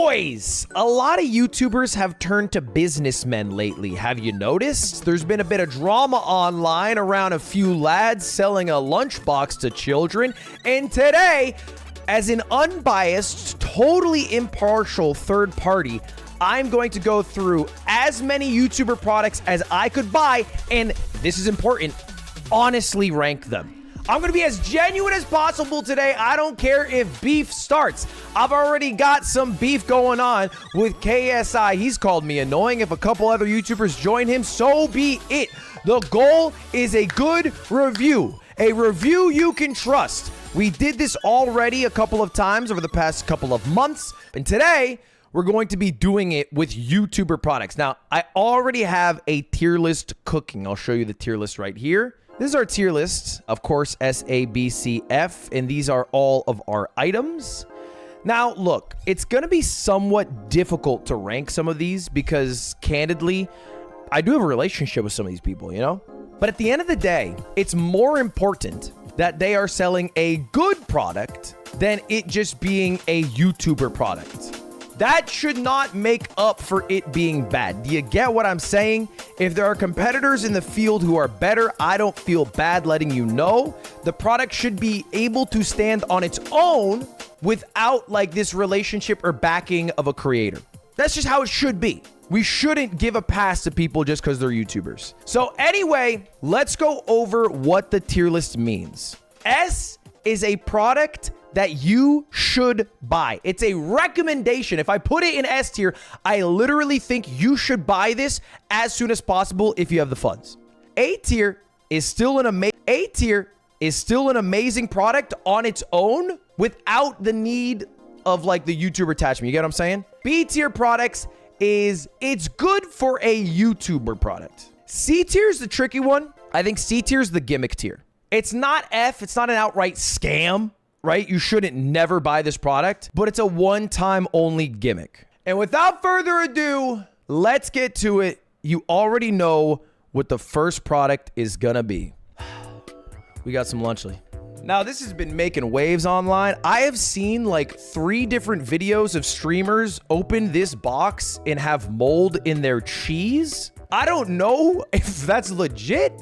Boys, a lot of YouTubers have turned to businessmen lately. Have you noticed? There's been a bit of drama online around a few lads selling a lunchbox to children. And today, as an unbiased, totally impartial third party, I'm going to go through as many YouTuber products as I could buy, and this is important, honestly rank them. I'm going to be as genuine as possible today. I don't care if beef starts. I've already got some beef going on with KSI. He's called me annoying. If a couple other YouTubers join him, so be it. The goal is a good review, a review you can trust. We did this already a couple of times over the past couple of months, and today we're going to be doing it with YouTuber products. Now, I already have a tier list cooking. I'll show you the tier list right here. This is our tier list, of course, S, A, B, C, F, and these are all of our items. Now, look, it's going to be somewhat difficult to rank some of these because, candidly, I do have a relationship with some of these people, you know? But at the end of the day, it's more important that they are selling a good product than it just being a YouTuber product. That should not make up for it being bad. Do you get what I'm saying? If there are competitors in the field who are better, I don't feel bad letting you know. The product should be able to stand on its own without like this relationship or backing of a creator. That's just how it should be. We shouldn't give a pass to people just because they're YouTubers. So anyway, let's go over what the tier list means. S is a product that you should buy. It's a recommendation. If I put it in S tier, I literally think you should buy this as soon as possible if you have the funds. A tier is still an amazing product on its own without the need of like the YouTuber attachment. You get what I'm saying? B tier products it's good for a YouTuber product. C tier is the tricky one. I think C tier is the gimmick tier. It's not F. It's not an outright scam, right? You shouldn't never buy this product, but it's a one-time only gimmick. And without further ado, let's get to it. You already know what the first product is gonna be. We got some Lunchly. Now, this has been making waves online. I have seen like 3 different videos of streamers open this box and have mold in their cheese. I don't know if that's legit.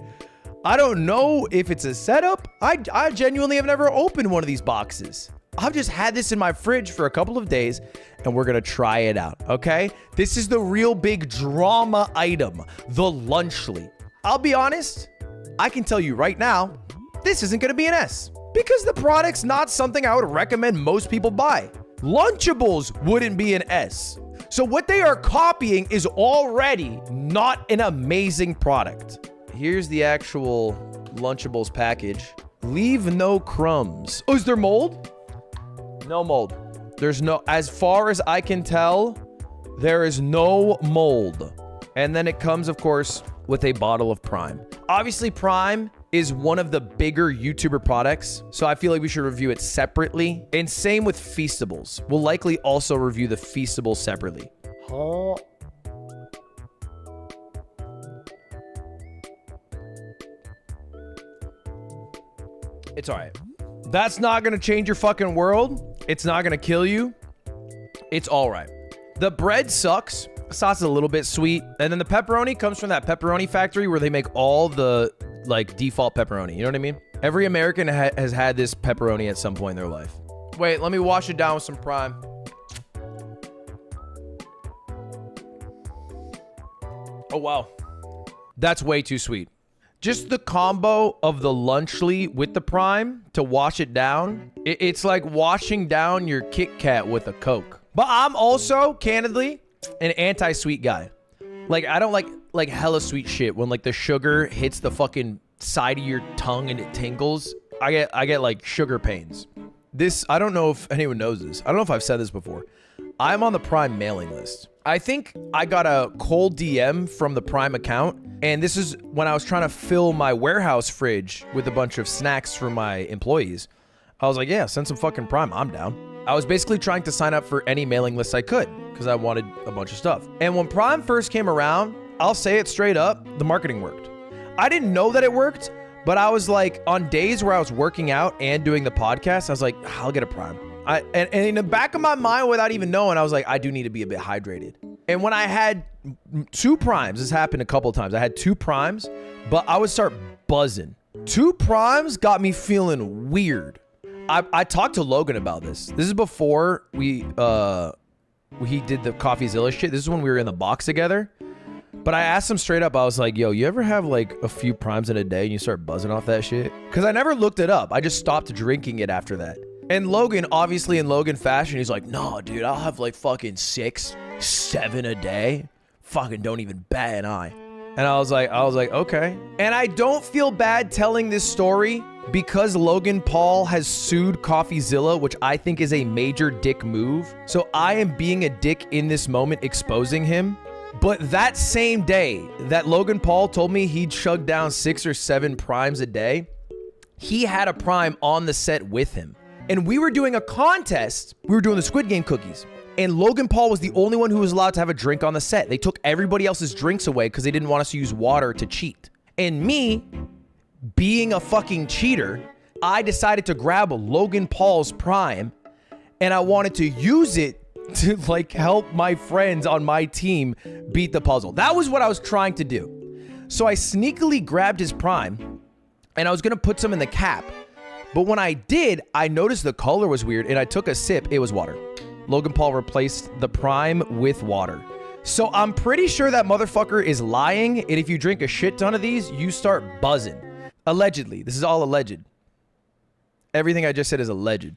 I don't know if it's a setup. I genuinely have never opened one of these boxes. I've just had this in my fridge for a couple of days and we're gonna try it out, okay? This is the real big drama item, the Lunchly. I'll be honest, I can tell you right now, this isn't gonna be an S because the product's not something I would recommend most people buy. Lunchables wouldn't be an S. So what they are copying is already not an amazing product. Here's the actual Lunchables package. Leave no crumbs. Oh, is there mold? No mold. There's no, as far as I can tell, there is no mold. And then it comes, of course, with a bottle of Prime. Obviously, Prime is one of the bigger YouTuber products, so I feel like we should review it separately. And same with Feastables. We'll likely also review the Feastables separately. It's all right. That's not going to change your fucking world. It's not going to kill you. It's all right. The bread sucks. The sauce is a little bit sweet. And then the pepperoni comes from that pepperoni factory where they make all the like default pepperoni. You know what I mean? Every American has had this pepperoni at some point in their life. Wait, let me wash it down with some Prime. Oh, wow. That's way too sweet. Just the combo of the Lunchly with the Prime to wash it down. It's like washing down your Kit Kat with a Coke. But I'm also, candidly, an anti-sweet guy. Like, I don't like hella sweet shit when like the sugar hits the fucking side of your tongue and it tingles. I get like sugar pains. This, I don't know if anyone knows this. I don't know if I've said this before. I'm on the Prime mailing list. I think I got a cold DM from the Prime account, and this is when I was trying to fill my warehouse fridge with a bunch of snacks for my employees. I was like, yeah, send some fucking Prime. I'm down. I was basically trying to sign up for any mailing list I could because I wanted a bunch of stuff. And when Prime first came around, I'll say it straight up, the marketing worked. I didn't know that it worked, but I was like, on days where I was working out and doing the podcast, I was like, I'll get a Prime. And in the back of my mind, without even knowing, I was like, I do need to be a bit hydrated. And when I had 2 primes, this happened a couple of times. I had 2 primes, but I would start buzzing. 2 primes got me feeling weird. I talked to Logan about this. This is before he did the CoffeeZilla shit. This is when we were in the box together. But I asked him straight up, I was like, yo, you ever have like a few primes in a day and you start buzzing off that shit? Because I never looked it up. I just stopped drinking it after that. And Logan, obviously in Logan fashion, he's like, no, dude, I'll have like fucking 6, 7 a day. Fucking don't even bat an eye. And I was like, okay. And I don't feel bad telling this story because Logan Paul has sued CoffeeZilla, which I think is a major dick move. So I am being a dick in this moment, exposing him. But that same day that Logan Paul told me he'd chug down 6 or 7 primes a day, he had a prime on the set with him. And we were doing a contest. We were doing the Squid Game cookies. And Logan Paul was the only one who was allowed to have a drink on the set. They took everybody else's drinks away because they didn't want us to use water to cheat. And me, being a fucking cheater, I decided to grab Logan Paul's prime and I wanted to use it to like help my friends on my team beat the puzzle. That was what I was trying to do. So I sneakily grabbed his prime and I was gonna put some in the cap. But when I did, I noticed the color was weird and I took a sip, it was water. Logan Paul replaced the prime with water. So I'm pretty sure that motherfucker is lying, and if you drink a shit ton of these, you start buzzing. Allegedly. This is all alleged. Everything I just said is alleged.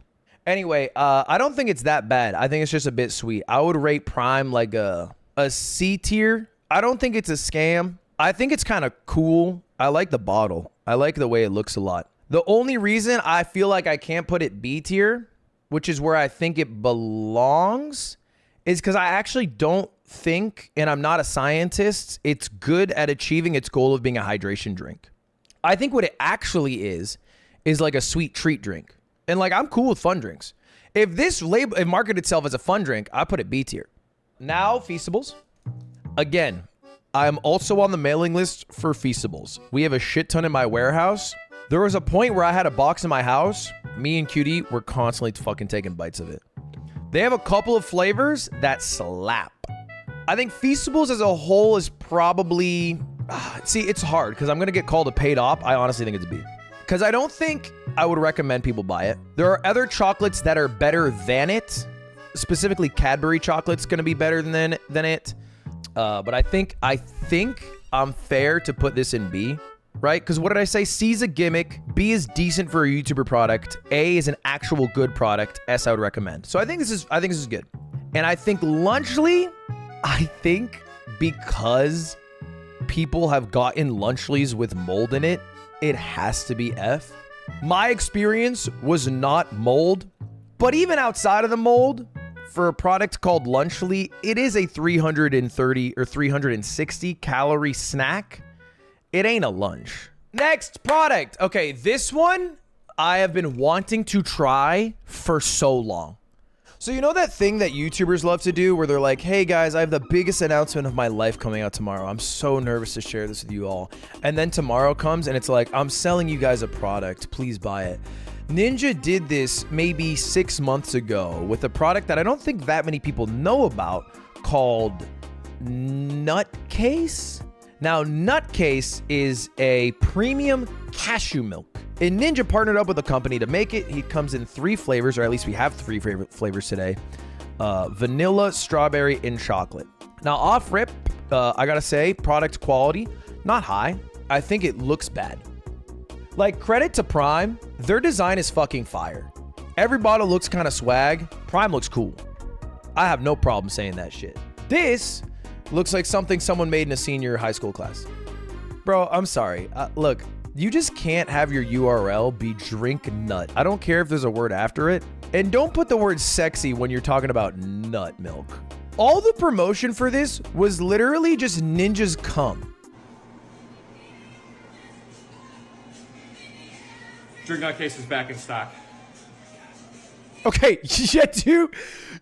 Anyway, I don't think it's that bad. I think it's just a bit sweet. I would rate prime like a C tier. I don't think it's a scam. I think it's kind of cool. I like the bottle. I like the way it looks a lot. The only reason I feel like I can't put it B tier, which is where I think it belongs, is because I actually don't think, and I'm not a scientist, it's good at achieving its goal of being a hydration drink. I think what it actually is like a sweet treat drink. And like, I'm cool with fun drinks. If this label, it marketed itself as a fun drink, I put it B tier. Now, Feastables. Again, I'm also on the mailing list for Feastables. We have a shit ton in my warehouse. There was a point where I had a box in my house. Me and Cutie were constantly fucking taking bites of it. They have a couple of flavors that slap. I think Feastables as a whole is probably... see, it's hard because I'm going to get called a paid op. I honestly think it's B. Because I don't think I would recommend people buy it. There are other chocolates that are better than it. Specifically, Cadbury chocolate's going to be better than it. But I think I'm fair to put this in B. Right? Because what did I say? C is a gimmick. B is decent for a YouTuber product. A is an actual good product. S I would recommend. So I think this is good. And I think Lunchly, because people have gotten Lunchlies with mold in it, it has to be F. My experience was not mold, but even outside of the mold, for a product called Lunchly, it is a 330 or 360 calorie snack. It ain't a lunch. Next product. Okay, this one I have been wanting to try for so long. So you know that thing that YouTubers love to do where they're like, hey guys, I have the biggest announcement of my life coming out tomorrow. I'm so nervous to share this with you all. And then tomorrow comes and it's like, I'm selling you guys a product. Please buy it. Ninja did this maybe 6 months ago with a product that I don't think that many people know about called Nutcase. Now, Nutcase is a premium cashew milk. And Ninja partnered up with a company to make it. He comes in 3 flavors, or at least we have 3 flavors today. Vanilla, strawberry, and chocolate. Now, off rip, I gotta say, product quality, not high. I think it looks bad. Like, credit to Prime, their design is fucking fire. Every bottle looks kind of swag. Prime looks cool. I have no problem saying that shit. This looks like something someone made in a senior high school class. Bro, I'm sorry. Look, you just can't have your URL be drink nut. I don't care if there's a word after it. And don't put the word sexy when you're talking about nut milk. All the promotion for this was literally just Ninja's cum. Drink Nutcase is back in stock. Okay, yeah, do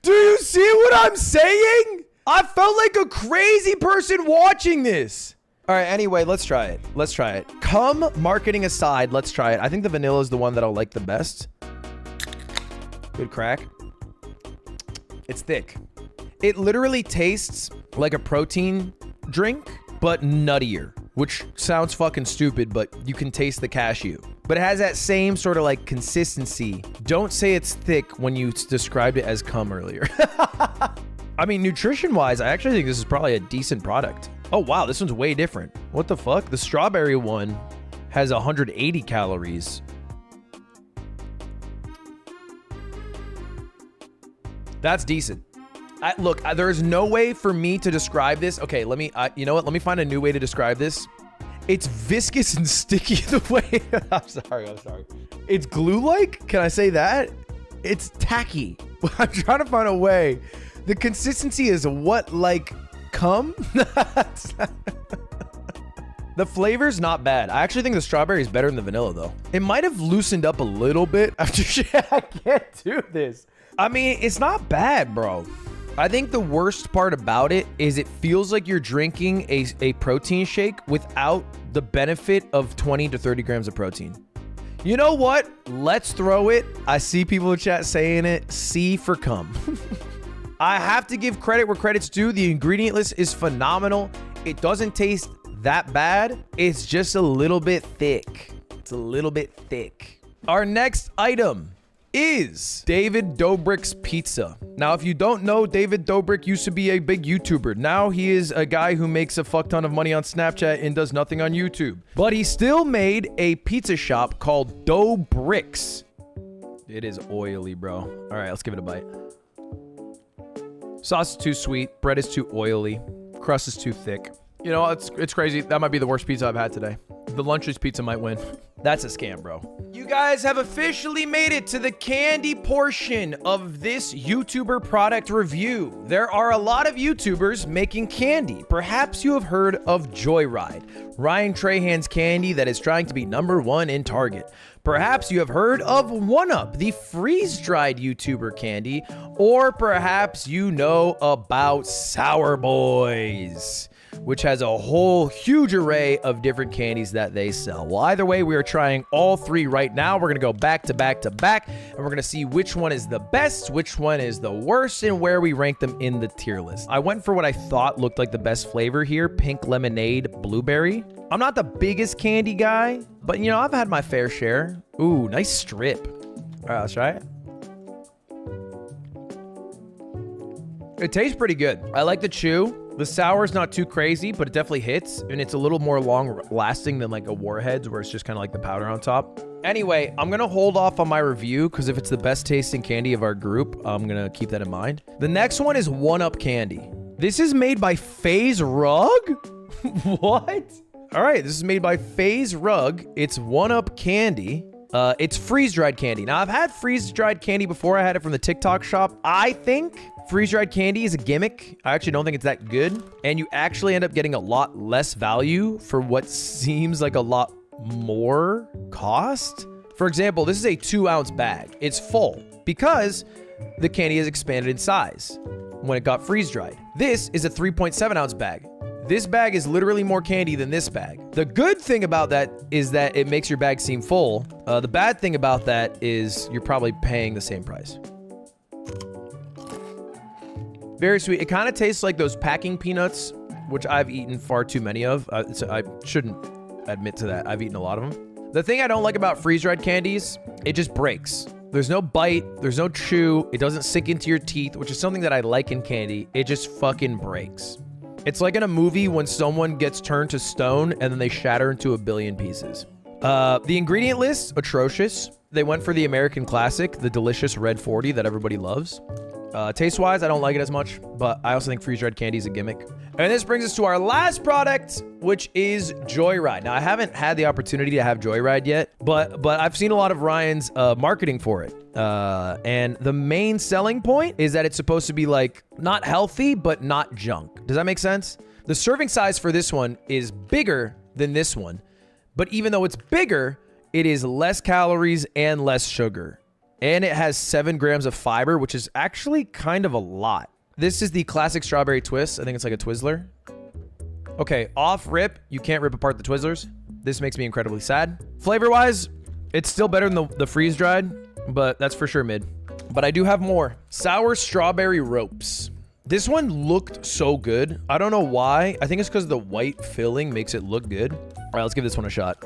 you see what I'm saying? I felt like a crazy person watching this. All right, anyway, let's try it. Let's try it. Cum marketing aside, let's try it. I think the vanilla is the one that I'll like the best. Good crack. It's thick. It literally tastes like a protein drink, but nuttier, which sounds fucking stupid, but you can taste the cashew. But it has that same sort of like consistency. Don't say it's thick when you described it as cum earlier. I mean, nutrition-wise, I actually think this is probably a decent product. Oh, wow, this one's way different. What the fuck? The strawberry one has 180 calories. That's decent. Look, there's no way for me to describe this. Okay, you know what? Let me find a new way to describe this. It's viscous and sticky the way. I'm sorry. It's glue-like? Can I say that? It's tacky. I'm trying to find a way. The consistency is what, like cum? The flavor's not bad. I actually think the strawberry is better than the vanilla, though. It might have loosened up a little bit after I can't do this. I mean, it's not bad, bro. I think the worst part about it is it feels like you're drinking a protein shake without the benefit of 20 to 30 grams of protein. You know what? Let's throw it. I see people in chat saying it. C for cum. I have to give credit where credit's due. The ingredient list is phenomenal. It doesn't taste that bad. It's just a little bit thick. It's a little bit thick. Our next item is David Dobrik's Pizza. Now, if you don't know, David Dobrik used to be a big YouTuber. Now he is a guy who makes a fuck ton of money on Snapchat and does nothing on YouTube. But he still made a pizza shop called Dobrik's. It is oily, bro. All right, let's give it a bite. Sauce is too sweet. Bread is too oily. Crust is too thick. You know, it's crazy. That might be the worst pizza I've had today. The Lunches pizza might win. That's a scam, bro. You guys have officially made it to the candy portion of this YouTuber product review. There are a lot of YouTubers making candy. Perhaps you have heard of Joyride, Ryan Trahan's candy that is trying to be #1 in Target. Perhaps you have heard of 1UP, the freeze-dried YouTuber candy, or perhaps you know about Sour Boys, which has a whole huge array of different candies that they sell. Well, either way, we are trying all three right now. We're gonna go back to back to back, and we're gonna see which one is the best, which one is the worst, and where we rank them in the tier list. I went for what I thought looked like the best flavor here, pink lemonade blueberry. I'm not the biggest candy guy, but you know, I've had my fair share. Ooh, nice strip. All right, let's try it. It tastes pretty good. I like the chew. The sour is not too crazy, but it definitely hits, and it's a little more long-lasting than like a Warheads, where it's just kind of like the powder on top. Anyway, I'm gonna hold off on my review, because if it's the best tasting candy of our group, I'm gonna keep that in mind. The next one is 1UP candy. This is made by FaZe Rug? What? All right, this is made by FaZe Rug. It's 1UP candy. It's freeze-dried candy. Now, I've had freeze-dried candy before. I had it from the TikTok shop. I think freeze-dried candy is a gimmick. I actually don't think it's that good. And you actually end up getting a lot less value for what seems like a lot more cost. For example, this is a 2-ounce bag. It's full because the candy has expanded in size when it got freeze-dried. This is a 3.7-ounce bag. This bag is literally more candy than this bag. The good thing about that is that it makes your bag seem full. The bad thing about that is you're probably paying the same price. Very sweet. It kind of tastes like those packing peanuts, which I've eaten far too many of. So I shouldn't admit to that. I've eaten a lot of them. The thing I don't like about freeze-dried candies, it just breaks. There's no bite. There's no chew. It doesn't sink into your teeth, which is something that I like in candy. It just fucking breaks. It's like in a movie when someone gets turned to stone and then they shatter into a billion pieces. The ingredient list, atrocious. They went for the American classic, the delicious Red 40 that everybody loves. Taste-wise, I don't like it as much, but I also think freeze-dried candy is a gimmick. And this brings us to our last product, which is Joyride. Now, I haven't had the opportunity to have Joyride yet, but I've seen a lot of Ryan's marketing for it. And the main selling point is that it's supposed to be like not healthy, but not junk. Does that make sense? The serving size for this one is bigger than this one, but even though it's bigger, it is less calories and less sugar. And it has 7 grams of fiber, which is actually kind of a lot. This is the classic strawberry twist. I think it's like a Twizzler. Okay, off rip, you can't rip apart the Twizzlers. This makes me incredibly sad. Flavor-wise, it's still better than the freeze-dried, but that's for sure mid. But I do have more. Sour strawberry ropes. This one looked so good. I don't know why. I think it's because the white filling makes it look good. All right, let's give this one a shot.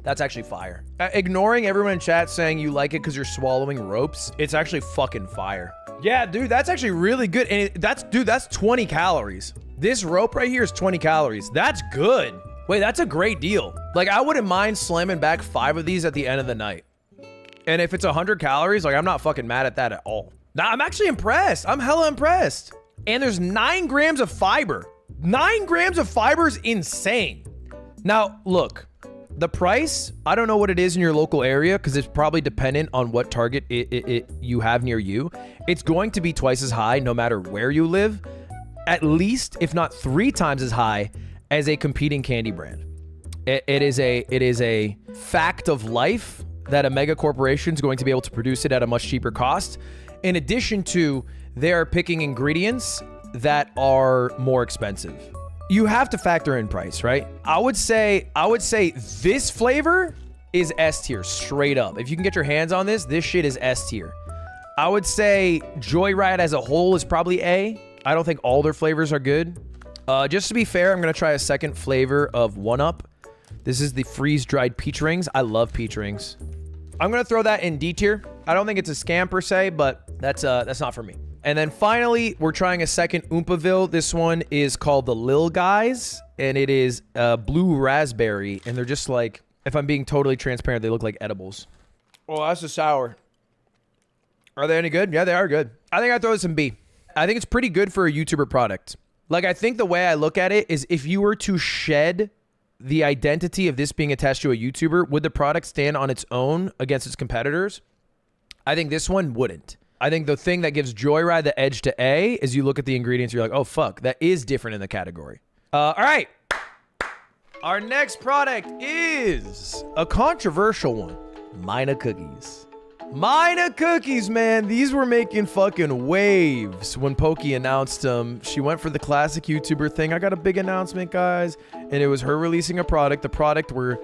That's actually fire. Ignoring everyone in chat saying you like it because you're swallowing ropes, it's actually fucking fire. Yeah, dude, that's actually really good. And that's 20 calories. This rope right here is 20 calories. That's good. Wait, that's a great deal. Like, I wouldn't mind slamming back 5 of these at the end of the night. And if it's 100 calories, like, I'm not fucking mad at that at all. Now, I'm actually impressed. I'm hella impressed. And there's 9 grams of fiber. 9 grams of fiber is insane. Now, look, the price, I don't know what it is in your local area because it's probably dependent on what Target you have near you. It's going to be twice as high no matter where you live. At least, if not 3 times as high as a competing candy brand. It is a fact of life that a mega corporation is going to be able to produce it at a much cheaper cost. In addition to, they are picking ingredients that are more expensive. You have to factor in price, right? I would say this flavor is S tier, straight up. If you can get your hands on this shit is S tier. I would say Joyride as a whole is probably A. I don't think all their flavors are good. Just to be fair, I'm gonna try a second flavor of 1-Up. This is the freeze-dried peach rings. I love peach rings. I'm gonna throw that in D tier. I don't think it's a scam per se, but that's not for me. And then finally, we're trying a second Oompaville. This one is called the Lil Guys, and it is blue raspberry. And they're just like, if I'm being totally transparent, they look like edibles. Oh, that's a sour. Are they any good? Yeah, they are good. I think I'd throw this in B. I think it's pretty good for a YouTuber product. Like, I think the way I look at it is if you were to shed the identity of this being attached to a YouTuber, would the product stand on its own against its competitors? I think this one wouldn't. I think the thing that gives Joyride the edge to A is you look at the ingredients, you're like, oh, fuck, that is different in the category. All right. Our next product is a controversial one. Mina cookies. Mina cookies, man. These were making fucking waves when Pokey announced them. She went for the classic YouTuber thing. I got a big announcement, guys. And it was her releasing a product. The product were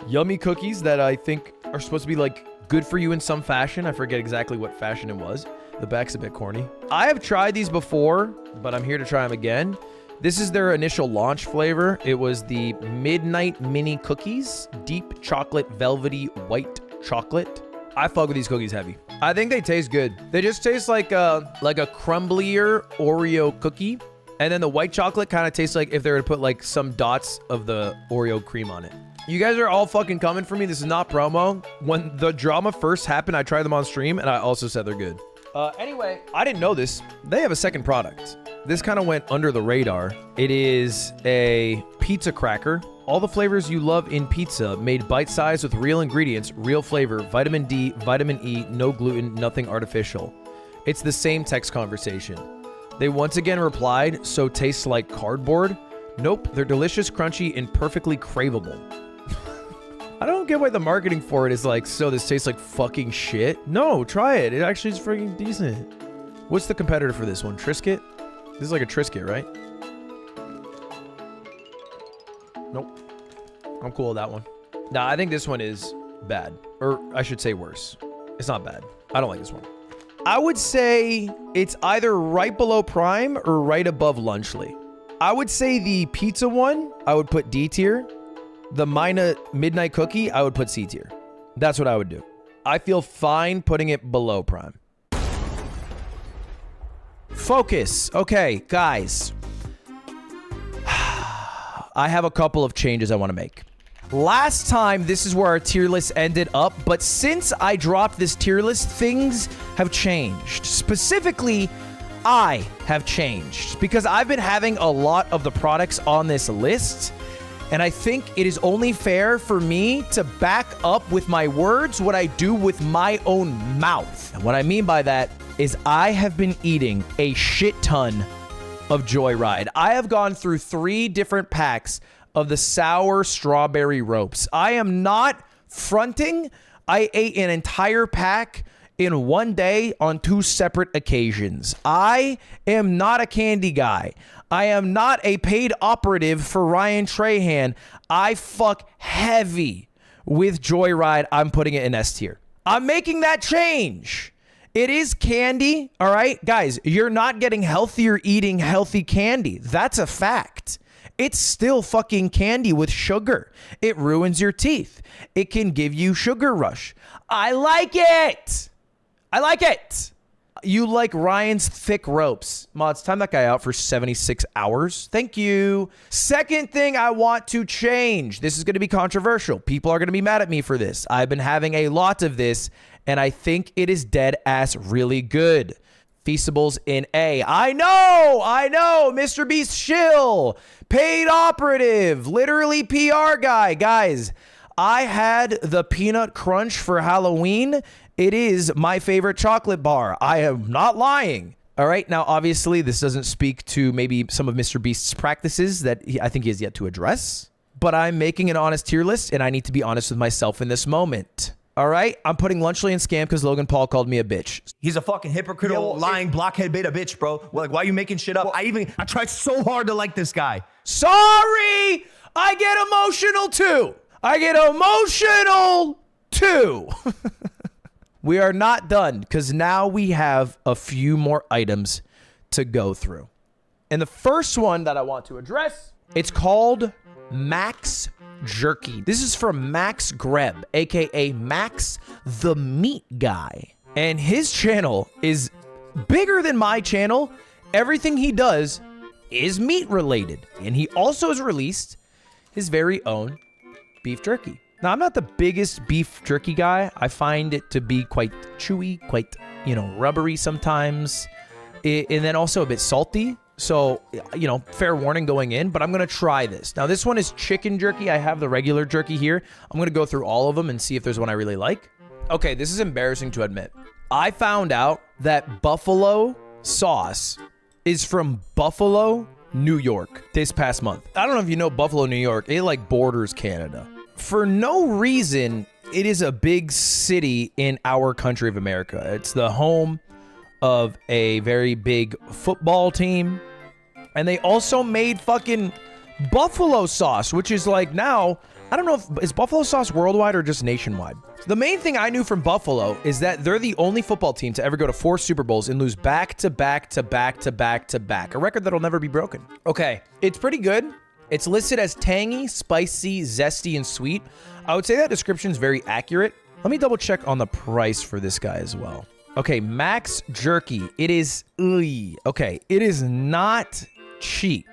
yummy cookies that I think are supposed to be like good for you in some fashion. I forget exactly what fashion it was. The back's a bit corny. I have tried these before, but I'm here to try them again. This is their initial launch flavor. It was the Midnight Mini Cookies, deep chocolate, velvety white chocolate. I fuck with these cookies heavy. I think they taste good. They just taste like a crumblier Oreo cookie. And then the white chocolate kind of tastes like if they were to put like some dots of the Oreo cream on it. You guys are all fucking coming for me. This is not promo. When the drama first happened, I tried them on stream and I also said they're good. Anyway, I didn't know this. They have a second product. This kind of went under the radar. It is a pizza cracker. All the flavors you love in pizza, made bite-sized with real ingredients, real flavor, vitamin D, vitamin E, no gluten, nothing artificial. It's the same text conversation. They once again replied, so tastes like cardboard? Nope, they're delicious, crunchy, and perfectly craveable. I don't get why the marketing for it is like, so this tastes like fucking shit. No, try it. It actually is freaking decent. What's the competitor for this one? Triscuit? This is like a Triscuit, right? Nope. I'm cool with that one. Nah, I think this one is bad. Or I should say worse. It's not bad. I don't like this one. I would say it's either right below Prime or right above Lunchly. I would say the pizza one, I would put D tier. The Mina Midnight Cookie, I would put C tier. That's what I would do. I feel fine putting it below Prime. Focus. Okay, guys. I have a couple of changes I want to make. Last time, this is where our tier list ended up, but since I dropped this tier list, things have changed. Specifically, I have changed because I've been having a lot of the products on this list, and I think it is only fair for me to back up with my words what I do with my own mouth. And what I mean by that is I have been eating a shit ton of Joyride. I have gone through 3 different packs of the sour strawberry ropes. I am not fronting. I ate an entire pack in one day on 2 separate occasions. I am not a candy guy. I am not a paid operative for Ryan Trahan. I fuck heavy with Joyride. I'm putting it in S tier. I'm making that change. It is candy, all right? Guys, you're not getting healthier eating healthy candy. That's a fact. It's still fucking candy with sugar. It ruins your teeth. It can give you sugar rush. I like it. I like it. You like Ryan's thick ropes. Mods, time that guy out for 76 hours. Thank you. Second thing I want to change. This is going to be controversial. People are going to be mad at me for this. I've been having a lot of this, and I think it is dead ass really good. Feastables in A. I know. Mr. Beast shill. Paid operative. Literally PR guy. Guys, I had the peanut crunch for Halloween. It is my favorite chocolate bar. I am not lying. All right. Now, obviously, this doesn't speak to maybe some of Mr. Beast's practices that I think he has yet to address. But I'm making an honest tier list, and I need to be honest with myself in this moment. All right. I'm putting Lunchley in scam because Logan Paul called me a bitch. He's a fucking hypocritical, lying, blockhead beta bitch, bro. Like, why are you making shit up? I tried so hard to like this guy. Sorry. I get emotional too. We are not done because now we have a few more items to go through. And the first one that I want to address, it's called Max Jerky. This is from Max Greb, aka Max the Meat Guy. And his channel is bigger than my channel. Everything he does is meat related. And he also has released his very own beef jerky. Now, I'm not the biggest beef jerky guy. I find it to be quite chewy, quite, rubbery sometimes. And then also a bit salty. So, fair warning going in, but I'm going to try this. Now, this one is chicken jerky. I have the regular jerky here. I'm going to go through all of them and see if there's one I really like. Okay, this is embarrassing to admit. I found out that buffalo sauce is from Buffalo, New York this past month. I don't know if you know Buffalo, New York. It borders Canada. For no reason, it is a big city in our country of America. It's the home of a very big football team. And they also made fucking buffalo sauce, which is now, I don't know if is buffalo sauce worldwide or just nationwide. The main thing I knew from Buffalo is that they're the only football team to ever go to 4 Super Bowls and lose back to back to back to back to back. A record that'll never be broken. Okay, it's pretty good. It's listed as tangy, spicy, zesty, and sweet. I would say that description is very accurate. Let me double check on the price for this guy as well. Okay, Max Jerky. It is, okay, it is not cheap.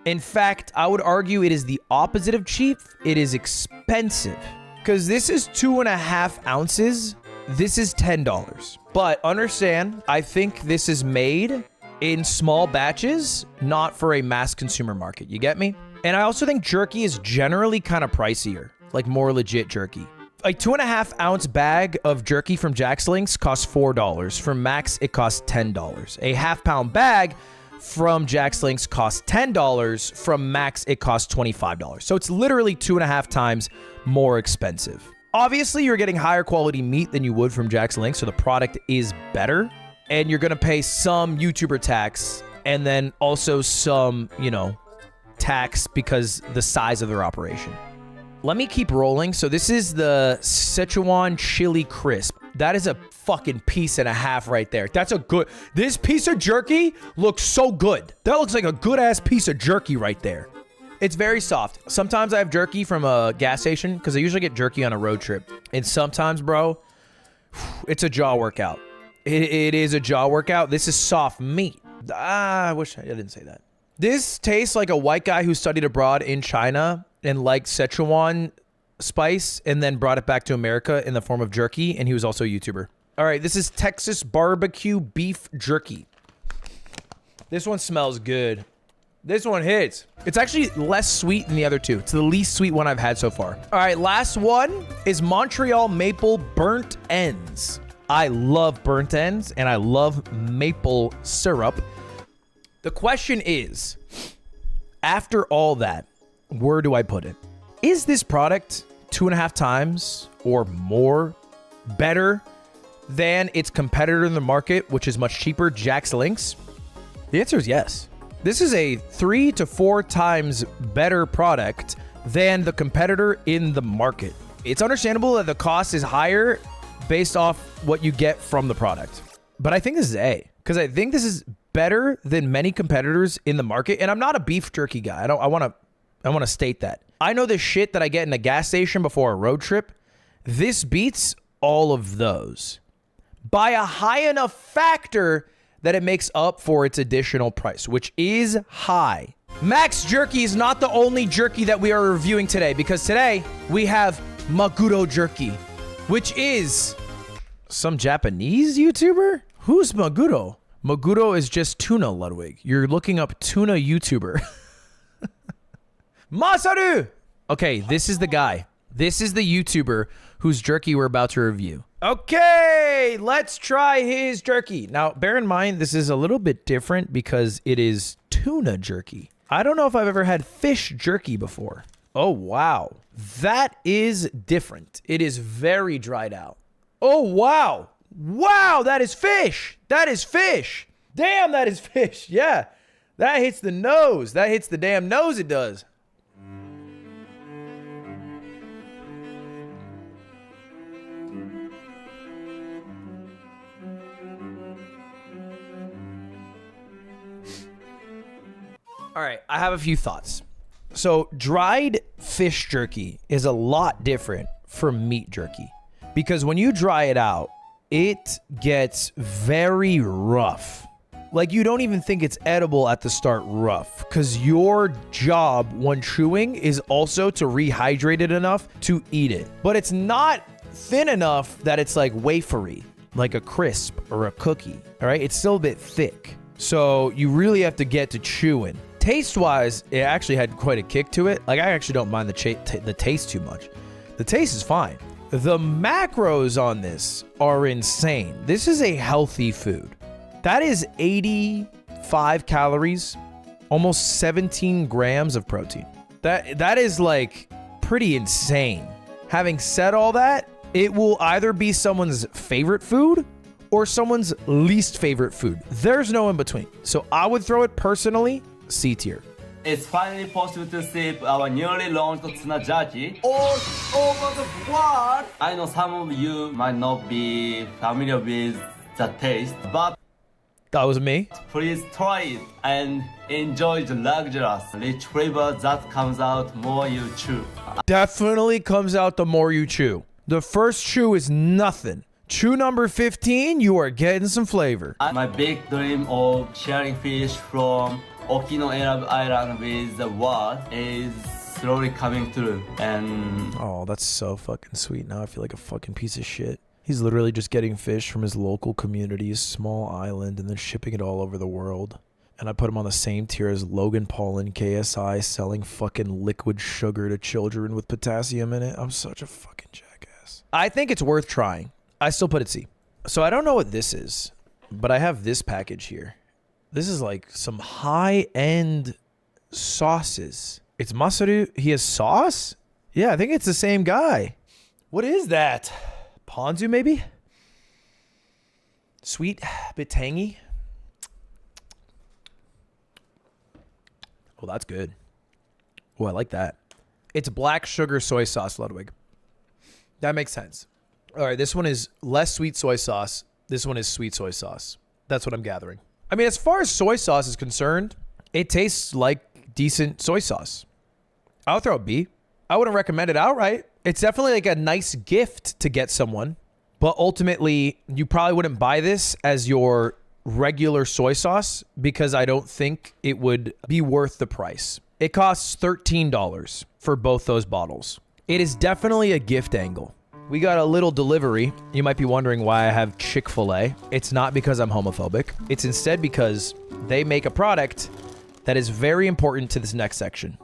In fact, I would argue it is the opposite of cheap. It is expensive because this is 2.5 ounces. This is $10. But understand, I think this is made in small batches, not for a mass consumer market. You get me? And I also think jerky is generally kind of pricier, more legit jerky. A 2.5 ounce bag of jerky from Jack's Links costs $4. From Max, it costs $10. A half-pound bag from Jack's Links costs $10. From Max, it costs $25. So it's literally 2.5 times more expensive. Obviously, you're getting higher quality meat than you would from Jack's Links, so the product is better. And you're going to pay some YouTuber tax and then also some, tax because the size of their operation. Let me keep rolling. So this is the Szechuan chili crisp. That is a fucking piece and a half right there. This piece of jerky looks so good. That looks like a good ass piece of jerky right there. It's very soft. Sometimes I have jerky from a gas station because I usually get jerky on a road trip. And sometimes, bro, it's a jaw workout. It is a jaw workout. This is soft meat. I wish I didn't say that. This tastes like a white guy who studied abroad in China and liked Szechuan spice and then brought it back to America in the form of jerky, and he was also a YouTuber. All right, this is Texas barbecue beef jerky. This one smells good. This one hits. It's actually less sweet than the other two. It's the least sweet one I've had so far. All right, last one is Montreal maple burnt ends. I love burnt ends, and I love maple syrup. The question is, after all that, where do I put it? Is this product 2.5 times or more better than its competitor in the market, which is much cheaper, Jack's Links? The answer is yes. This is a 3 to 4 times better product than the competitor in the market. It's understandable that the cost is higher, based off what you get from the product. But I think this is A, because I think this is better than many competitors in the market. And I'm not a beef jerky guy. I want to state that. I know the shit that I get in a gas station before a road trip. This beats all of those by a high enough factor that it makes up for its additional price, which is high. Max Jerky is not the only jerky that we are reviewing today, because today we have Maguro Jerky, which is some Japanese YouTuber? Who's Maguro? Maguro is just tuna, Ludwig. You're looking up tuna YouTuber. Masaru! Okay, this is the guy. This is the YouTuber whose jerky we're about to review. Okay, let's try his jerky. Now, bear in mind, this is a little bit different because it is tuna jerky. I don't know if I've ever had fish jerky before. Oh, wow. That is different. It is very dried out. Oh, wow. Wow, that is fish. That is fish. Damn, that is fish. Yeah, that hits the nose. That hits the damn nose, it does. All right, I have a few thoughts. So dried fish jerky is a lot different from meat jerky, because when you dry it out, it gets very rough. Like, you don't even think it's edible at the start rough, because your job when chewing is also to rehydrate it enough to eat it. But it's not thin enough that it's like wafery, like a crisp or a cookie, all right? It's still a bit thick. So you really have to get to chewing. Taste-wise, it actually had quite a kick to it. Like, I actually don't mind the taste too much. The taste is fine. The macros on this are insane. This is a healthy food. That is 85 calories, almost 17 grams of protein. That is like pretty insane. Having said all that, it will either be someone's favorite food or someone's least favorite food. There's no in between. So I would throw it personally C tier. It's finally possible to see our newly launched tuna jerky all over the world. I know some of you might not be familiar with the taste, but that was me. Please try it and enjoy the luxurious, rich flavor that comes out more you chew. Definitely comes out the more you chew. The first chew is nothing. Chew number 15, you are getting some flavor. My big dream of sharing fish from Okinawa Island with the world is slowly coming true. And oh, that's so fucking sweet. Now I feel like a fucking piece of shit. He's literally just getting fish from his local community, small island, and then shipping it all over the world. And I put him on the same tier as Logan Paul and KSI selling fucking liquid sugar to children with potassium in it. I'm such a fucking jackass. I think it's worth trying. I still put it C. So I don't know what this is, but I have this package here. This is like some high-end sauces. It's Masaru. He has sauce? Yeah, I think it's the same guy. What is that? Ponzu, maybe? Sweet, bit tangy. Oh, that's good. Oh, I like that. It's black sugar soy sauce, Ludwig. That makes sense. All right, this one is less sweet soy sauce. This one is sweet soy sauce. That's what I'm gathering. I mean, as far as soy sauce is concerned, it tastes like decent soy sauce. I'll throw a B. I wouldn't recommend it outright. It's definitely like a nice gift to get someone, but ultimately you probably wouldn't buy this as your regular soy sauce because I don't think it would be worth the price. It costs $13 for both those bottles. It is definitely a gift angle. We got a little delivery. You might be wondering why I have Chick-fil-A. It's not because I'm homophobic. It's instead because they make a product that is very important to this next section.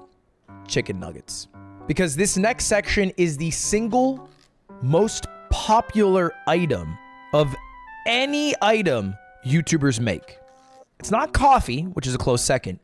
Chicken nuggets. Because this next section is the single most popular item of any item YouTubers make. It's not coffee, which is a close second.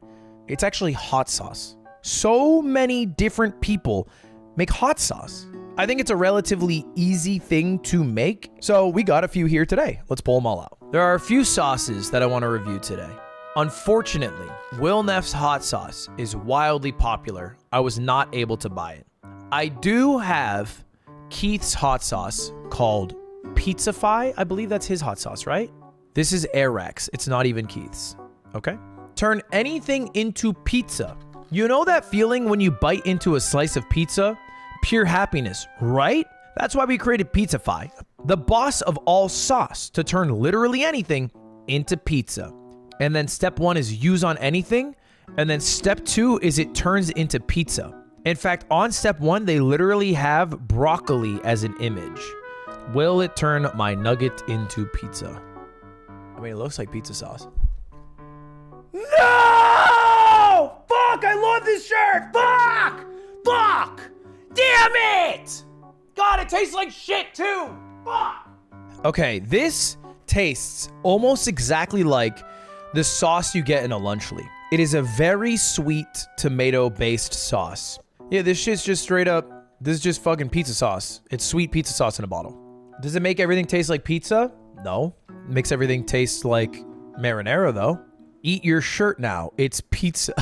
It's actually hot sauce. So many different people make hot sauce. I think it's a relatively easy thing to make, so we got a few here today. Let's pull them all out. There are a few sauces that I want to review today. Unfortunately, Will Neff's hot sauce is wildly popular. I was not able to buy it. I do have Keith's hot sauce called Pizzafy. I believe that's his hot sauce, right? This is Airx. It's not even Keith's. Okay. Turn anything into pizza. You know that feeling when you bite into a slice of pizza? Pure happiness, right? That's why we created Pizzafy, the boss of all sauce, to turn literally anything into pizza. And then step 1 is use on anything. And then step 2 is it turns into pizza. In fact, on step 1, they literally have broccoli as an image. Will it turn my nugget into pizza? I mean, it looks like pizza sauce. No! Fuck, I love this shirt! Fuck! Fuck! Damn it! God, it tastes like shit too! Fuck! Okay, this tastes almost exactly like the sauce you get in a Lunchly. It is a very sweet tomato-based sauce. Yeah, this shit's just straight up, this is just fucking pizza sauce. It's sweet pizza sauce in a bottle. Does it make everything taste like pizza? No. It makes everything taste like marinara though. Eat your shirt now. It's pizza.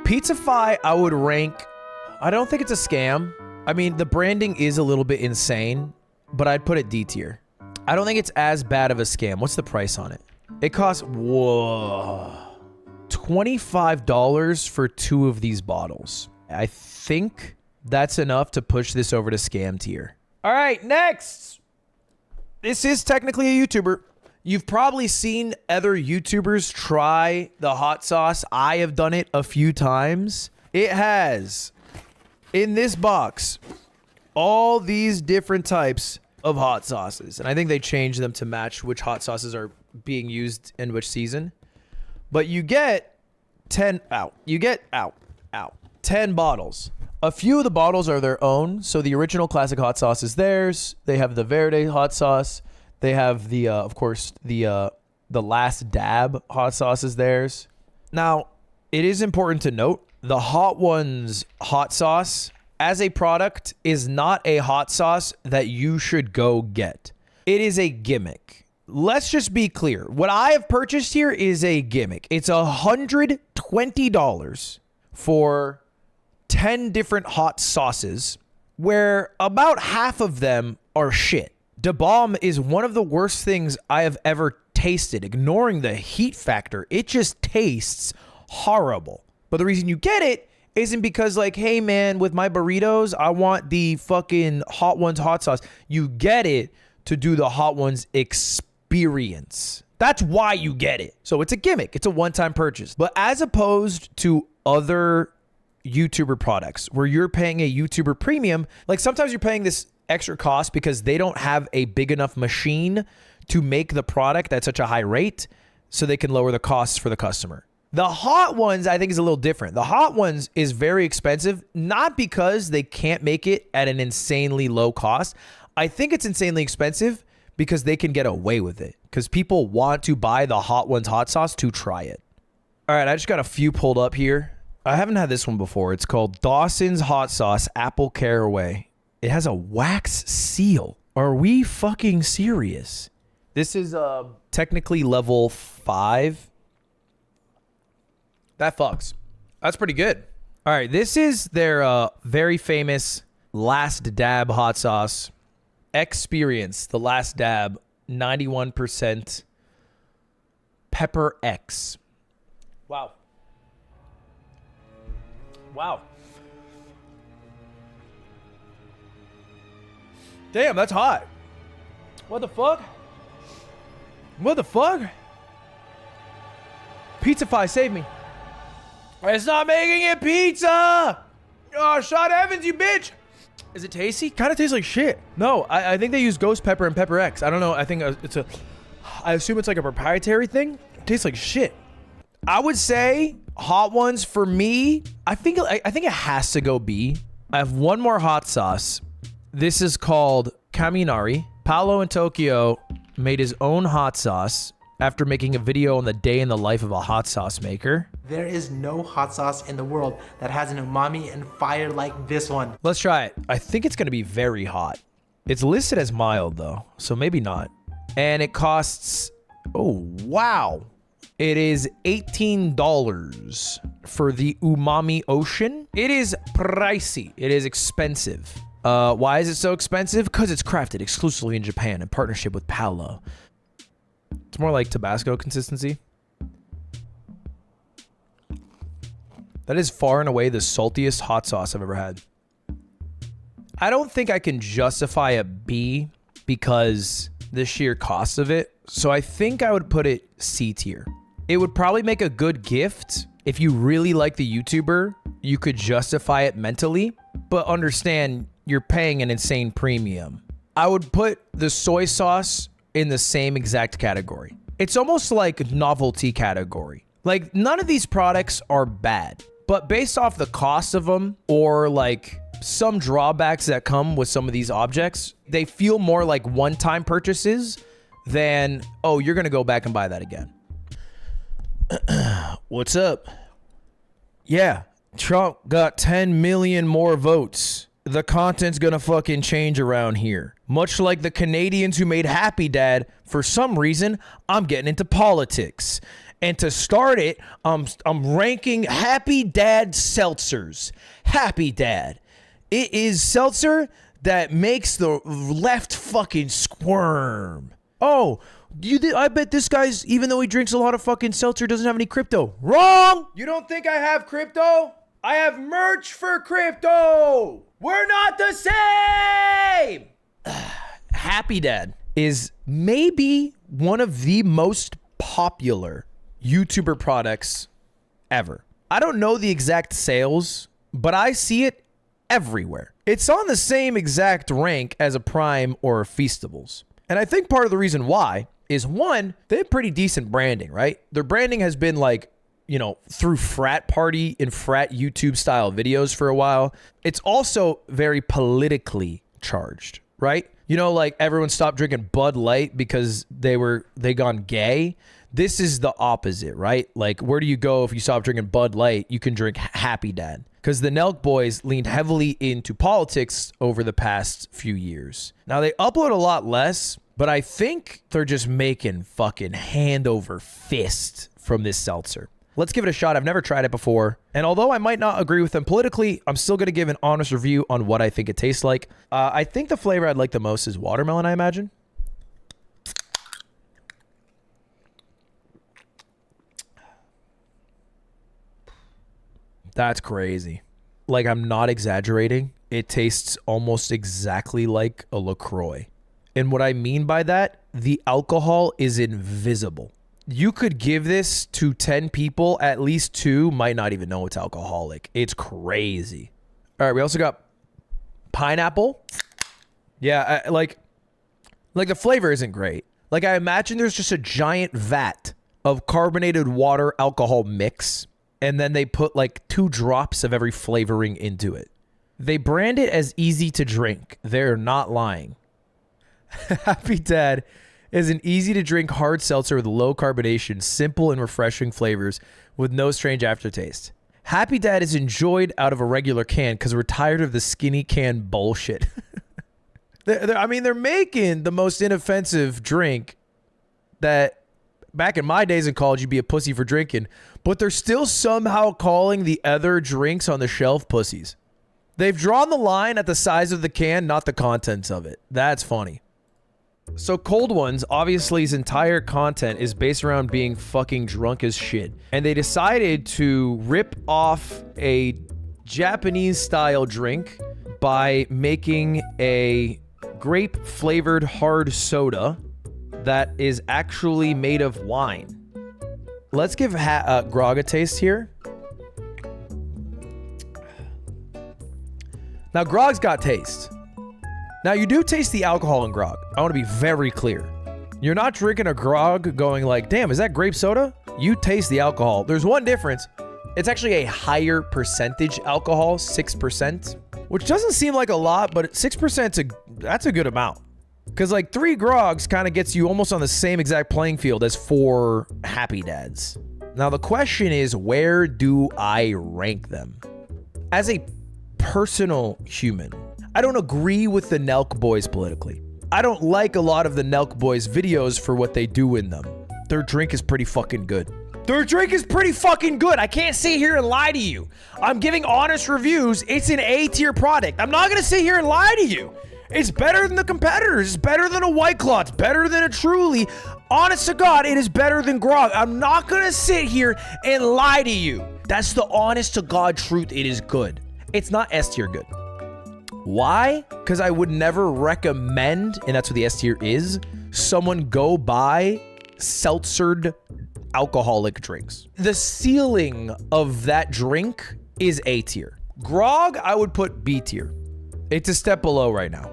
Pizzafy, I would rank, I don't think it's a scam. I mean, the branding is a little bit insane, but I'd put it D tier. I don't think it's as bad of a scam. What's the price on it? It costs, whoa, $25 for 2 of these bottles. I think that's enough to push this over to scam tier. All right, next. This is technically a YouTuber. You've probably seen other YouTubers try the hot sauce. I have done it a few times. It has, in this box, all these different types of hot sauces. And I think they changed them to match which hot sauces are being used in which season. But you get 10 out. You get out. 10 bottles. A few of the bottles are their own. So the original classic hot sauce is theirs. They have the Verde hot sauce. They have the, of course, the last dab hot sauce is theirs. Now, it is important to note the Hot Ones hot sauce as a product is not a hot sauce that you should go get. It is a gimmick. Let's just be clear. What I have purchased here is a gimmick. It's $120 for 10 different hot sauces where about half of them are shit. Da Bomb is one of the worst things I have ever tasted. Ignoring the heat factor, it just tastes horrible. But the reason you get it isn't because like, hey man, with my burritos, I want the fucking Hot Ones hot sauce. You get it to do the Hot Ones experience. That's why you get it. So it's a gimmick. It's a one-time purchase. But as opposed to other YouTuber products where you're paying a YouTuber premium, like sometimes you're paying this extra cost because they don't have a big enough machine to make the product at such a high rate so they can lower the costs for the customer. The Hot Ones, I think, is a little different. The Hot Ones is very expensive, not because they can't make it at an insanely low cost. I think it's insanely expensive because they can get away with it because people want to buy the Hot Ones hot sauce to try it. All right, I just got a few pulled up here. I haven't had this one before. It's called Dawson's Hot Sauce Apple Caraway. It has a wax seal. Are we fucking serious? This is technically level 5. That fucks. That's pretty good. All right, this is their very famous Last Dab hot sauce. Experience, the Last Dab, 91% Pepper X. Wow. Wow. Damn, that's hot. What the fuck? What the fuck? Pizzafy, save me. It's not making it pizza! Oh, Sean Evans, you bitch! Is it tasty? Kind of tastes like shit. No, I think they use ghost pepper and Pepper X. I don't know. I think it's a... I assume it's like a proprietary thing. It tastes like shit. I would say Hot Ones for me, I think it has to go B. I have one more hot sauce. This is called Kaminari. Paolo in Tokyo made his own hot sauce after making a video on the day in the life of a hot sauce maker. There is no hot sauce in the world that has an umami and fire like this one. Let's try it. I think it's gonna be very hot. It's listed as mild though, so maybe not. And it costs, oh wow. It is $18 for the Umami Ocean. It is pricey. It is expensive. Why is it so expensive? Because it's crafted exclusively in Japan in partnership with Paolo. It's more like Tabasco consistency. That is far and away the saltiest hot sauce I've ever had. I don't think I can justify a B because the sheer cost of it. So I think I would put it C tier. It would probably make a good gift. If you really like the YouTuber, you could justify it mentally, but understand you're paying an insane premium. I would put the soy sauce in the same exact category. It's almost like novelty category. Like none of these products are bad, but based off the cost of them or like some drawbacks that come with some of these objects, they feel more like one-time purchases than, oh, you're gonna go back and buy that again. What's up? Yeah, Trump got 10 million more votes. The content's gonna fucking change around here. Much like the Canadians who made Happy Dad, for some reason, I'm getting into politics. And to start it, I'm ranking Happy Dad seltzers. Happy Dad. It is seltzer that makes the left fucking squirm. Oh, I bet this guy's, even though he drinks a lot of fucking seltzer, doesn't have any crypto. Wrong! You don't think I have crypto? I have merch for crypto! We're not the same! Happy Dad is maybe one of the most popular YouTuber products ever. I don't know the exact sales, but I see it everywhere. It's on the same exact rank as a Prime or a Feastables. And I think part of the reason why is, one, they have pretty decent branding, right? Their branding has been like, you know, through frat party and frat YouTube style videos for a while. It's also very politically charged, right? You know, like everyone stopped drinking Bud Light because they gone gay. This is the opposite, right? Like, where do you go if you stop drinking Bud Light? You can drink Happy Dad. Because the Nelk Boys leaned heavily into politics over the past few years. Now, they upload a lot less, but I think they're just making fucking hand over fist from this seltzer. Let's give it a shot. I've never tried it before. And although I might not agree with them politically, I'm still going to give an honest review on what I think it tastes like. I think the flavor I'd like the most is watermelon, I imagine. That's crazy. Like, I'm not exaggerating. It tastes almost exactly like a LaCroix. And what I mean by that, the alcohol is invisible. You could give this to 10 people, at least 2 might not even know it's alcoholic. It's crazy. All right, we also got pineapple. Yeah, like the flavor isn't great. Like, I imagine there's just a giant vat of carbonated water alcohol mix, and then they put like 2 drops of every flavoring into it. They brand it as easy to drink. They're not lying. Happy Dad is an easy-to-drink hard seltzer with low carbonation, simple and refreshing flavors with no strange aftertaste. Happy Dad is enjoyed out of a regular can because we're tired of the skinny can bullshit. They're making the most inoffensive drink that back in my days in college you'd be a pussy for drinking, but they're still somehow calling the other drinks on the shelf pussies. They've drawn the line at the size of the can, not the contents of it. That's funny. So Cold Ones, obviously his entire content is based around being fucking drunk as shit. And they decided to rip off a Japanese style drink by making a grape flavored hard soda that is actually made of wine. Let's give Grog a taste here. Now Grog's got taste. Now, you do taste the alcohol in grog. I want to be very clear. You're not drinking a grog going like, damn, is that grape soda? You taste the alcohol. There's one difference. It's actually a higher percentage alcohol, 6%, which doesn't seem like a lot, but 6%, that's a good amount. Because like 3 grogs kind of gets you almost on the same exact playing field as 4 Happy Dads. Now, the question is, where do I rank them? As a personal human, I don't agree with the Nelk Boys politically. I don't like a lot of the Nelk Boys videos for what they do in them. Their drink is pretty fucking good. Their drink is pretty fucking good. I can't sit here and lie to you. I'm giving honest reviews. It's an A-tier product. I'm not gonna sit here and lie to you. It's better than the competitors. It's better than a White Claw. It's better than a Truly. Honest to God, it is better than Grog. I'm not gonna sit here and lie to you. That's the honest to God truth. It is good. It's not S-tier good. Why? Because I would never recommend, and that's what the S-tier is, someone go buy seltzered alcoholic drinks. The ceiling of that drink is A-tier. Grog, I would put B-tier. It's a step below right now.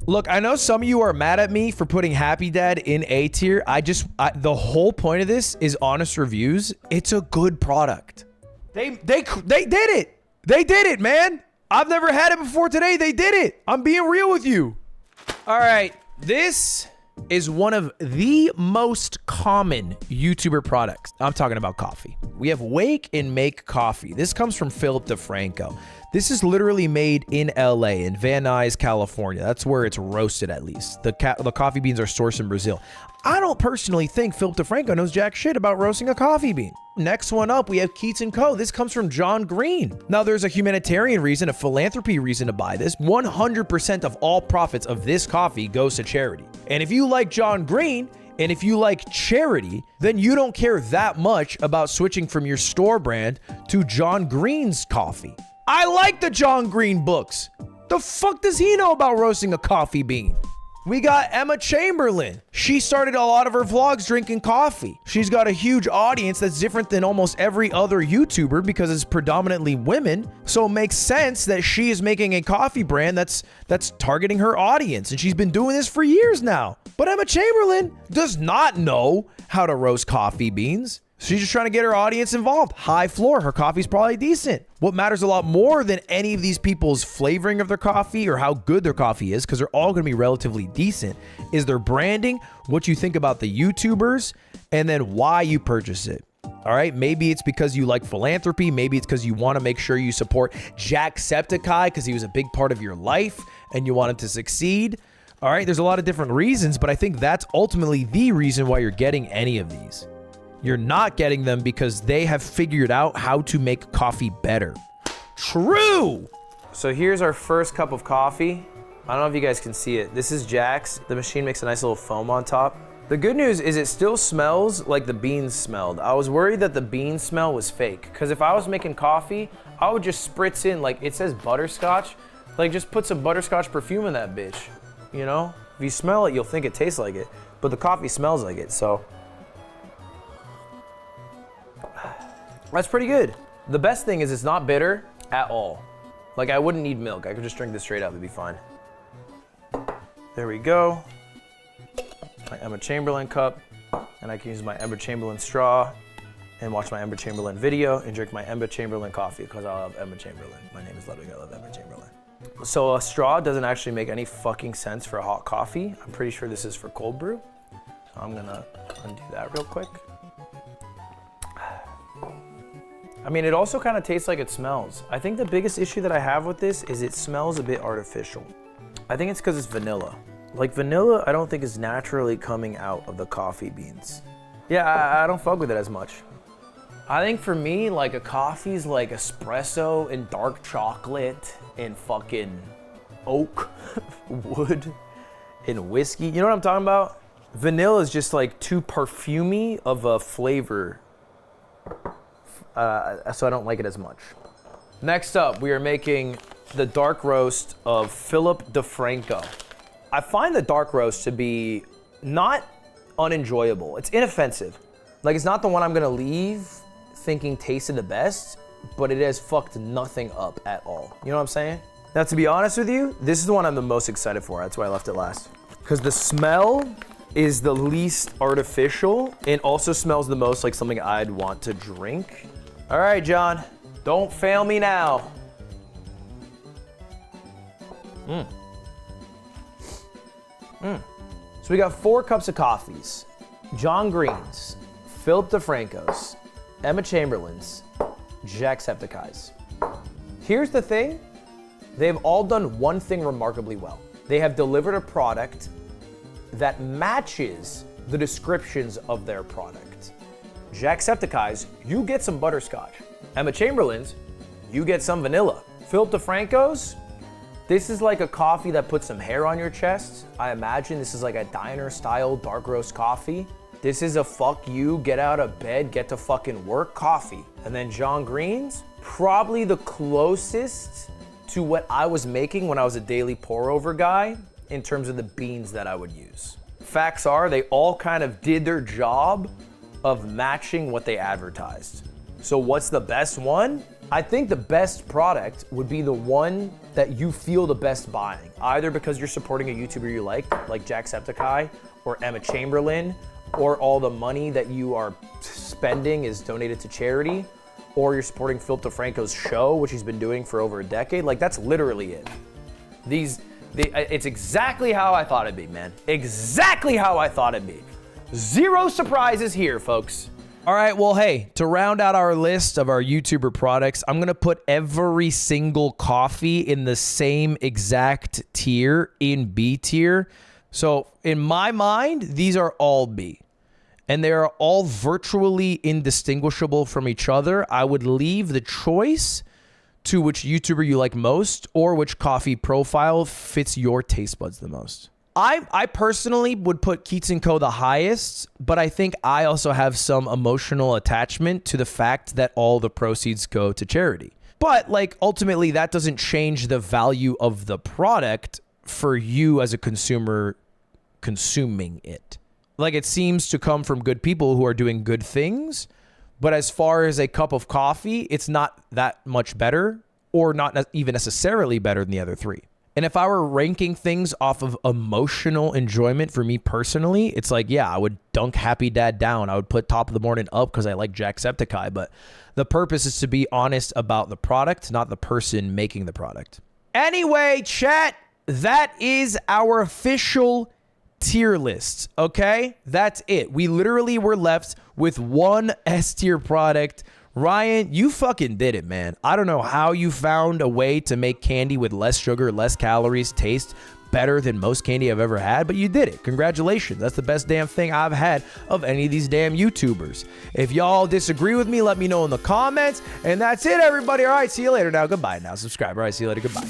Look, I know some of you are mad at me for putting Happy Dad in A-tier. The whole point of this is honest reviews. It's a good product. They did it. They did it, man. I've never had it before today. They did it. I'm being real with you. All right, this is one of the most common YouTuber products. I'm talking about coffee. We have Wake and Make Coffee. This comes from Philip DeFranco. This is literally made in LA, in Van Nuys, California. That's where it's roasted, at least. The coffee beans are sourced in Brazil. I don't personally think Philip DeFranco knows jack shit about roasting a coffee bean. Next one up, we have Keats & Co. This comes from John Green. Now, there's a humanitarian reason, a philanthropy reason to buy this. 100% of all profits of this coffee goes to charity. And if you like John Green, and if you like charity, then you don't care that much about switching from your store brand to John Green's coffee. I like the John Green books. The fuck does he know about roasting a coffee bean? We got Emma Chamberlain. She started a lot of her vlogs drinking coffee. She's got a huge audience that's different than almost every other YouTuber because it's predominantly women. So it makes sense that she is making a coffee brand that's targeting her audience. And she's been doing this for years now. But Emma Chamberlain does not know how to roast coffee beans. She's just trying to get her audience involved. High floor, her coffee's probably decent. What matters a lot more than any of these people's flavoring of their coffee or how good their coffee is, because they're all gonna be relatively decent, is their branding, what you think about the YouTubers, and then why you purchase it. All right, maybe it's because you like philanthropy. Maybe it's because you want to make sure you support Jacksepticeye because he was a big part of your life and you want him to succeed. All right, there's a lot of different reasons, but I think that's ultimately the reason why you're getting any of these. You're not getting them because they have figured out how to make coffee better. True. So here's our first cup of coffee. I don't know if you guys can see it. This is Jack's. The machine makes a nice little foam on top. The good news is it still smells like the beans smelled. I was worried that the bean smell was fake because if I was making coffee, I would just spritz in, like it says butterscotch, like just put some butterscotch perfume in that bitch, you know? If you smell it, you'll think it tastes like it, but the coffee smells like it, so. That's pretty good. The best thing is it's not bitter at all. Like I wouldn't need milk. I could just drink this straight up, it'd be fine. There we go. My Emma Chamberlain cup. And I can use my Emma Chamberlain straw and watch my Emma Chamberlain video and drink my Emma Chamberlain coffee because I love Emma Chamberlain. My name is Ludwig, I love Emma Chamberlain. So a straw doesn't actually make any fucking sense for a hot coffee. I'm pretty sure this is for cold brew. So I'm gonna undo that real quick. I mean, it also kind of tastes like it smells. I think the biggest issue that I have with this is it smells a bit artificial. I think it's because it's vanilla. Like vanilla, I don't think is naturally coming out of the coffee beans. Yeah, I don't fuck with it as much. I think for me, like a coffee's like espresso and dark chocolate and fucking oak wood and whiskey. You know what I'm talking about? Vanilla is just like too perfumey of a flavor. So I don't like it as much. Next up, we are making the dark roast of Philip DeFranco. I find the dark roast to be not unenjoyable. It's inoffensive. Like it's not the one I'm gonna leave thinking tasted the best, but it has fucked nothing up at all. You know what I'm saying? Now, to be honest with you, this is the one I'm the most excited for. That's why I left it last. Because the smell is the least artificial and also smells the most like something I'd want to drink. All right, John, don't fail me now. So we got 4 cups of coffees. John Green's, Philip DeFranco's, Emma Chamberlain's, Jacksepticeye's. Here's the thing, they've all done one thing remarkably well. They have delivered a product that matches the descriptions of their product. Jacksepticeye's, you get some butterscotch. Emma Chamberlain's, you get some vanilla. Philip DeFranco's, this is like a coffee that puts some hair on your chest. I imagine this is like a diner style dark roast coffee. This is a fuck you, get out of bed, get to fucking work coffee. And then John Green's, probably the closest to what I was making when I was a daily pour over guy in terms of the beans that I would use. Facts are, they all kind of did their job of matching what they advertised. So what's the best one? I think the best product would be the one that you feel the best buying, either because you're supporting a YouTuber you like Jacksepticeye or Emma Chamberlain, or all the money that you are spending is donated to charity, or you're supporting Philip DeFranco's show, which he's been doing for over a decade. Like, that's literally it. It's exactly how I thought it'd be, man. Exactly how I thought it'd be. Zero surprises here, folks. All right, well, hey, to round out our list of our YouTuber products, I'm gonna put every single coffee in the same exact tier, in B tier. So in my mind, these are all B. And they are all virtually indistinguishable from each other. I would leave the choice to which YouTuber you like most or which coffee profile fits your taste buds the most. I personally would put Keats & Co. the highest, but I think I also have some emotional attachment to the fact that all the proceeds go to charity. But like ultimately that doesn't change the value of the product for you as a consumer consuming it. Like, it seems to come from good people who are doing good things, but as far as a cup of coffee, it's not that much better or not even necessarily better than the other three. And if I were ranking things off of emotional enjoyment for me personally, it's like, yeah, I would dunk Happy Dad down. I would put Top of the Morning up because I like Jacksepticeye, but the purpose is to be honest about the product, not the person making the product. Anyway, chat, that is our official tier list, okay? That's it. We literally were left with one S tier product. Ryan, you fucking did it, man. I don't know how you found a way to make candy with less sugar, less calories, taste better than most candy I've ever had, but you did it. Congratulations. That's the best damn thing I've had of any of these damn YouTubers. If y'all disagree with me, let me know in the comments. And that's it, everybody. All right, see you later now. Goodbye now. Subscribe. All right, see you later. Goodbye.